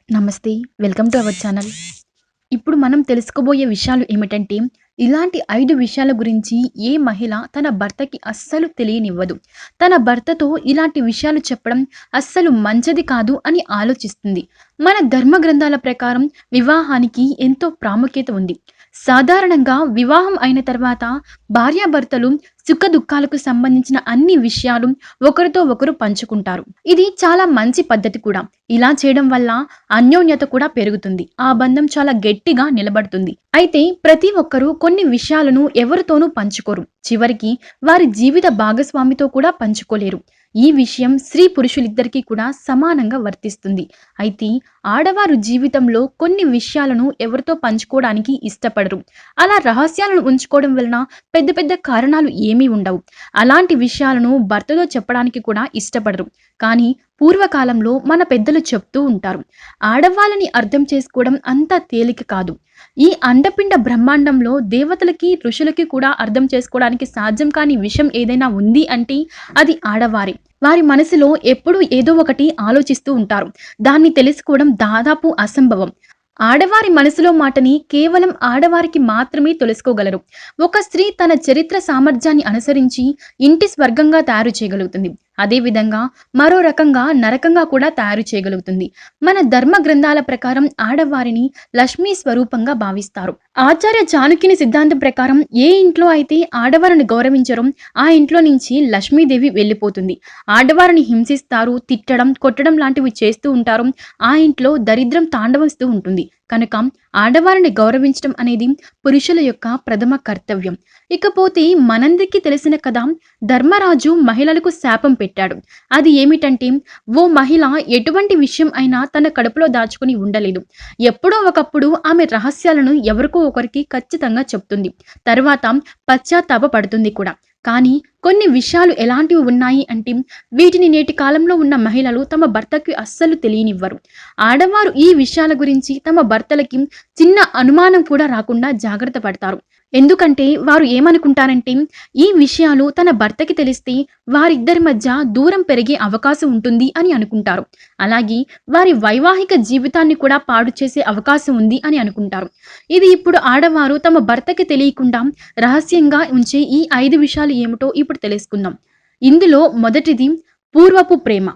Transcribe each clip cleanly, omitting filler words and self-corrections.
నమస్తే. Welcome to our channel. ఇప్పుడు మనం తెలుసుకోబోయే విషయాలు ఏమిటంటే, ఇలాంటి 5 విషయాల గురించి ఏ మహిళ తన భర్తకి అస్సలు తెలియనివ్వదు. తన భర్తతో ఇలాంటి విషయాలు చెప్పడం అస్సలు మంచిది కాదు అని ఆలోచిస్తుంది. మన ధర్మ గ్రంథాల ప్రకారం వివాహానికి ఎంతో ప్రాముఖ్యత ఉంది. సాధారణంగా వివాహం అయిన తర్వాత భార్యాభర్తలు సుఖదుఖాలకు సంబంధించిన అన్ని విషయాలు ఒకరితో ఒకరు పంచుకుంటారు. ఇది చాలా మంచి పద్ధతి కూడా. ఇలా చేయడం వల్ల అన్యోన్యత కూడా పెరుగుతుంది. ఆ బంధం చాలా గట్టిగా నిలబడుతుంది. అయితే ప్రతి ఒక్కరూ కొన్ని విషయాలను ఎవరితోనూ పంచుకోరు. చివరికి వారి జీవిత భాగస్వామితో కూడా పంచుకోలేరు. ఈ విషయం స్త్రీ పురుషులిద్దరికీ కూడా సమానంగా వర్తిస్తుంది. అయితే ఆడవారు జీవితంలో కొన్ని విషయాలను ఎవరితో పంచుకోవడానికి ఇష్టపడరు. అలా రహస్యాలను ఉంచుకోవడం వలన పెద్ద పెద్ద కారణాలు ఏమీ ఉండవు. అలాంటి విషయాలను భర్తతో చెప్పడానికి కూడా ఇష్టపడరు. కానీ పూర్వకాలంలో మన పెద్దలు చెప్తూ ఉంటారు, ఆడవాళ్ళని అర్థం చేసుకోవడం అంత తేలిక కాదు. ఈ అండపిండ బ్రహ్మాండంలో దేవతలకి ఋషులకి కూడా అర్థం చేసుకోవడానికి సాధ్యం కాని విషయం ఏదైనా ఉంది అంటే అది ఆడవారి. వారి మనసులో ఎప్పుడూ ఏదో ఒకటి ఆలోచిస్తూ ఉంటారు. దాన్ని తెలుసుకోవడం దాదాపు అసంభవం. ఆడవారి మనసులో మాటని కేవలం ఆడవారికి మాత్రమే తెలుసుకోగలరు. ఒక స్త్రీ తన చరిత్ర సామర్థ్యాన్ని అనుసరించి ఇంటి స్వర్గంగా తయారు చేయగలుగుతుంది. అదేవిధంగా మరో రకంగా నరకంగా కూడా తయారు చేయగలుగుతుంది. మన ధర్మ గ్రంథాల ప్రకారం ఆడవారిని లక్ష్మీ స్వరూపంగా భావిస్తారు. ఆచార్య చాణక్యుని సిద్ధాంతం ప్రకారం ఏ ఇంట్లో అయితే ఆడవారిని గౌరవించరో ఆ ఇంట్లో నుంచి లక్ష్మీదేవి వెళ్ళిపోతుంది. ఆడవారిని హింసిస్తారు, తిట్టడం, కొట్టడం లాంటివి చేస్తూ ఉంటారు. ఆ ఇంట్లో దరిద్రం తాండవిస్తూ ఉంటుంది. కనుక ఆడవారిని గౌరవించడం అనేది పురుషుల యొక్క ప్రథమ కర్తవ్యం. ఇకపోతే మనందరికీ తెలిసిన కథ, ధర్మరాజు మహిళలకు శాపం పెట్టాడు. అది ఏమిటంటే, ఓ మహిళ ఎటువంటి విషయం అయినా తన కడుపులో దాచుకుని ఉండలేదు. ఎప్పుడో ఒకప్పుడు ఆమె రహస్యాలను ఎవరికో ఒకరికి ఖచ్చితంగా చెప్తుంది. తర్వాత పశ్చాత్తాప పడుతుంది కూడా. కానీ కొన్ని విషయాలు ఎలాంటివి ఉన్నాయి అంటే, వీటిని నేటి కాలంలో ఉన్న మహిళలు తమ భర్తకి అస్సలు తెలియనివ్వరు. ఆడవారు ఈ విషయాల గురించి తమ భర్తలకి చిన్న అనుమానం కూడా రాకుండా జాగ్రత్త పడతారు. ఎందుకంటే వారు ఏమనుకుంటారంటే, ఈ విషయాలు తన భర్తకి తెలిస్తే వారిద్దరి మధ్య దూరం పెరిగే అవకాశం ఉంటుంది అని అనుకుంటారు. అలాగే వారి వైవాహిక జీవితాన్ని కూడా పాడు చేసే అవకాశం ఉంది అని అనుకుంటారు. ఇది ఇప్పుడు ఆడవారు తమ భర్తకి తెలియకుండా రహస్యంగా ఉంచే ఈ 5 విషయాలు ఏమిటో ఇప్పుడు తెలుసుకుందాం. ఇందులో మొదటిది పూర్వపు ప్రేమ.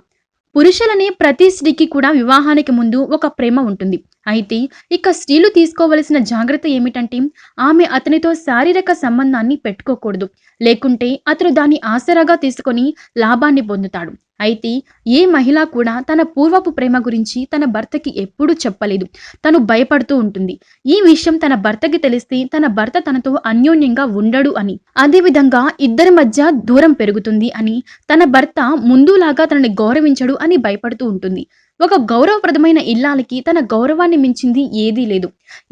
పురుషులనే ప్రతి స్త్రీకి కూడా వివాహానికి ముందు ఒక ప్రేమ ఉంటుంది. అయితే ఇక స్త్రీలు తీసుకోవలసిన జాగ్రత్త ఏమిటంటే, ఆమె అతనితో శారీరక సంబంధాన్ని పెట్టుకోకూడదు. లేకుంటే అతను దాన్ని ఆసరాగా తీసుకొని లాభాన్ని పొందుతాడు. అయితే ఏ మహిళ కూడా తన పూర్వపు ప్రేమ గురించి తన భర్తకి ఎప్పుడూ చెప్పలేదు. తను భయపడుతూ ఉంటుంది. ఈ విషయం తన భర్తకి తెలిస్తే తన భర్త తనతో అన్యోన్యంగా ఉండడు అని, అదేవిధంగా ఇద్దరి మధ్య దూరం పెరుగుతుంది అని, తన భర్త ముందులాగా తనని గౌరవించడు అని భయపడుతూ ఉంటుంది. ఒక గౌరవప్రదమైన ఇల్లాలికి తన గౌరవాన్ని మించింది ఏదీ లేదు.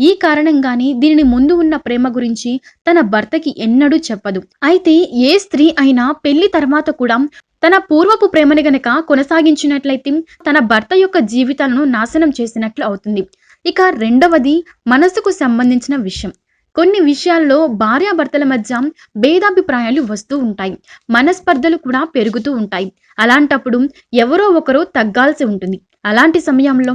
ఈ కారణంగానే దీనిని ముందు ఉన్న ప్రేమ గురించి తన భర్తకి ఎన్నడూ చెప్పదు. అయితే ఏ స్త్రీ అయినా పెళ్లి తర్వాత కూడా తన పూర్వపు ప్రేమని గనక కొనసాగించినట్లయితే తన భర్త యొక్క జీవితాలను నాశనం చేసినట్లు అవుతుంది. ఇక రెండవది మనసుకు సంబంధించిన విషయం. కొన్ని విషయాల్లో భార్యాభర్తల మధ్య భేదాభిప్రాయాలు వస్తూ ఉంటాయి. మనస్పర్ధలు కూడా పెరుగుతూ ఉంటాయి. అలాంటప్పుడు ఎవరో ఒకరు తగ్గాల్సి ఉంటుంది. అలాంటి సమయంలో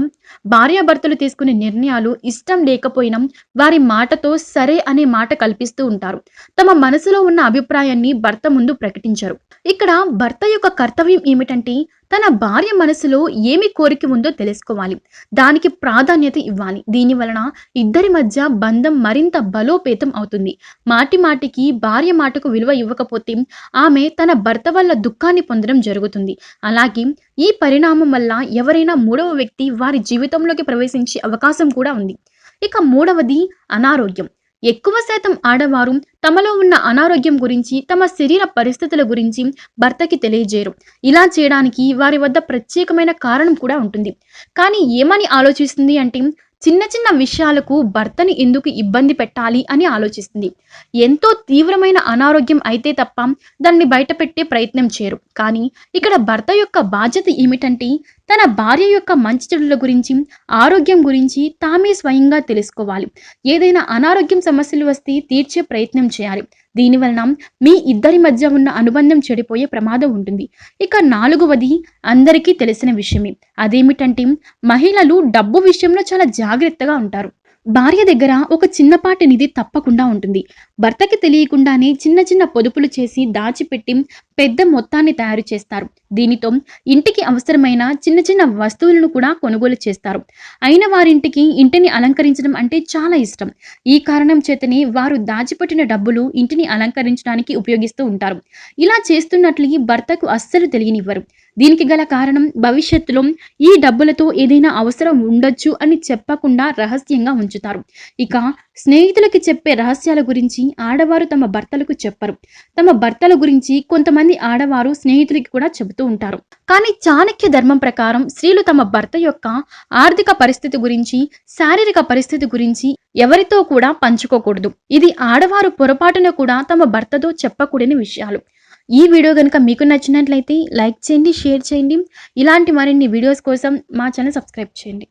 భార్యాభర్తలు తీసుకునే నిర్ణయాలు ఇష్టం లేకపోయినా వారి మాటతో సరే అనే మాట కల్పిస్తూ ఉంటారు. తమ మనసులో ఉన్న అభిప్రాయాన్ని భర్త ముందు ప్రకటించరు. ఇక్కడ భర్త యొక్క కర్తవ్యం ఏమిటంటే, తన భార్య మనసులో ఏమి కోరిక ఉందో తెలుసుకోవాలి. దానికి ప్రాధాన్యత ఇవ్వాలి. దీని వలన ఇద్దరి మధ్య బంధం మరింత బలోపేతం అవుతుంది. మాటి మాటికి భార్య మాటకు విలువ ఇవ్వకపోతే ఆమె తన భర్త వల్ల దుఃఖాన్ని పొందడం జరుగుతుంది. అలాగే ఈ పరిణామం వల్ల ఎవరైనా మూడవ వ్యక్తి వారి జీవితంలోకి ప్రవేశించే అవకాశం కూడా ఉంది. ఇక మూడవది అనారోగ్యం. ఎక్కువ శాతం ఆడవారు తమలో ఉన్న అనారోగ్యం గురించి, తమ శరీర పరిస్థితుల గురించి భర్తకి తెలియజేయరు. ఇలా చేయడానికి వారి వద్ద ప్రత్యేకమైన కారణం కూడా ఉంటుంది. కానీ ఏమని ఆలోచిస్తుంది అంటే, చిన్న చిన్న విషయాలకు భర్తని ఎందుకు ఇబ్బంది పెట్టాలి అని ఆలోచిస్తుంది. ఎంతో తీవ్రమైన అనారోగ్యం అయితే తప్ప దాన్ని బయట పెట్టే ప్రయత్నం చేయరు. కానీ ఇక్కడ భర్త యొక్క బాధ్యత ఏమిటంటే, తన భార్య యొక్క మంచి చెడుల గురించి, ఆరోగ్యం గురించి తామే స్వయంగా తెలుసుకోవాలి. ఏదైనా అనారోగ్యం సమస్యలు వస్తే తీర్చే ప్రయత్నం చేయాలి. దీనివలన మీ ఇద్దరి మధ్య ఉన్న అనుబంధం చెడిపోయే ప్రమాదం ఉంటుంది. ఇక 4వది అందరికీ తెలిసిన విషయమే. అదేమిటంటే మహిళలు డబ్బు విషయంలో చాలా జాగ్రత్తగా ఉంటారు. భార్య దగ్గర ఒక చిన్నపాటి నిధి తప్పకుండా ఉంటుంది. భర్తకి తెలియకుండానే చిన్న చిన్న పొదుపులు చేసి దాచిపెట్టి పెద్ద మొత్తాన్ని తయారు చేస్తారు. దీనితో ఇంటికి అవసరమైన చిన్న చిన్న వస్తువులను కూడా కొనుగోలు చేస్తారు. అయిన వారింటికి ఇంటిని అలంకరించడం అంటే చాలా ఇష్టం. ఈ కారణం చేతనే వారు దాచిపెట్టిన డబ్బులు ఇంటిని అలంకరించడానికి ఉపయోగిస్తూ ఉంటారు. ఇలా చేస్తున్నట్లు భర్తకు అస్సలు తెలియనివ్వరు. దీనికి గల కారణం భవిష్యత్తులో ఈ డబ్బులతో ఏదైనా అవసరం ఉండొచ్చు అని చెప్పకుండా రహస్యంగా ఉంచుతారు. ఇక స్నేహితులకి చెప్పే రహస్యాల గురించి ఆడవారు తమ భర్తలకు చెప్పరు. తమ భర్తల గురించి కొంతమంది ఆడవారు స్నేహితులకి కూడా చెబుతూ ఉంటారు. కానీ చాణక్య ధర్మం ప్రకారం స్త్రీలు తమ భర్త యొక్క ఆర్థిక పరిస్థితి గురించి, శారీరక పరిస్థితి గురించి ఎవరితో కూడా పంచుకోకూడదు. ఇది ఆడవారు పొరపాటున కూడా తమ భర్తతో చెప్పకూడని విషయాలు. ఈ వీడియో కనుక మీకు నచ్చినట్లయితే లైక్ చేయండి, షేర్ చేయండి. ఇలాంటి మరిన్ని వీడియోస్ కోసం మా ఛానల్ సబ్స్క్రైబ్ చేయండి.